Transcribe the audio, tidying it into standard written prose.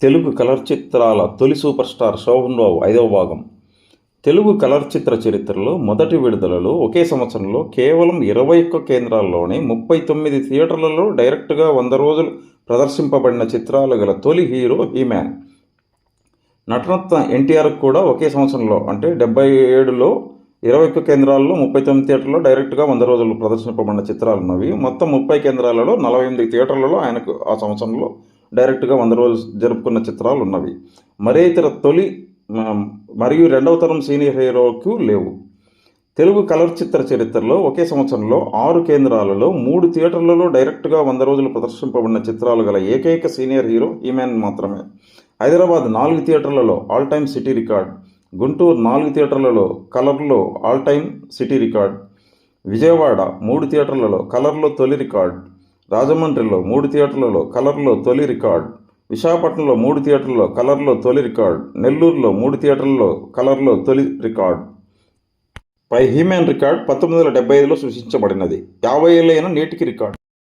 Telugu colour చిత్రాల తొలి super star Shobhan బాబు 5వ భాగం. తెలుగు కలర్ చిత్ర చరిత్రలో మొదటి విడుదలలో ఒకే సంవత్సరంలో కేవలం 21 కేంద్రాల్లోనే 39 థియేటర్లలో డైరెక్ట్గా 100 రోజులు ప్రదర్శింపబడిన చిత్రాలు గల తొలి హీరో హీమ్యాన్. నటరత్న ఎన్టీఆర్ కూడా ఒకే సంవత్సరంలో అంటే 77లో 21 కేంద్రాల్లో 39 థియేటర్లో డైరెక్ట్గా 100 రోజులు ప్రదర్శింపబడిన చిత్రాలు ఉన్నవి. మొత్తం 30 కేంద్రాలలో 48 థియేటర్లలో ఆయనకు ఆ సంవత్సరంలో డైరెక్ట్గా 100 రోజులు జరుపుకున్న చిత్రాలు ఉన్నవి. మరే ఇతర తొలి మరియు రెండవ తరం సీనియర్ హీరోకు లేవు. తెలుగు కలర్ చిత్ర చరిత్రలో ఒకే సంవత్సరంలో 6 కేంద్రాలలో 3 థియేటర్లలో డైరెక్ట్గా 100 రోజులు ప్రదర్శింపబడిన చిత్రాలు గల ఏకైక సీనియర్ హీరో హీమ్యాన్ మాత్రమే. హైదరాబాద్ 4 థియేటర్లలో all time city record, Guntur 4 థియేటర్లలో కలర్లో all time city record, Vijayawada 3 థియేటర్లలో కలర్లో తొలి రికార్డ్, రాజమండ్రిలో 3 థియేటర్లలో కలర్లో తొలి రికార్డ్, విశాఖపట్నంలో 3 థియేటర్లలో కలర్లో తొలి రికార్డ్, నెల్లూరులో 3 థియేటర్లలో కలర్లో తొలి రికార్డ్. పై హీమ్యాన్ రికార్డ్ 1975లో సృష్టించబడినది. 50 ఏళ్ళైన నేటికి రికార్డ్.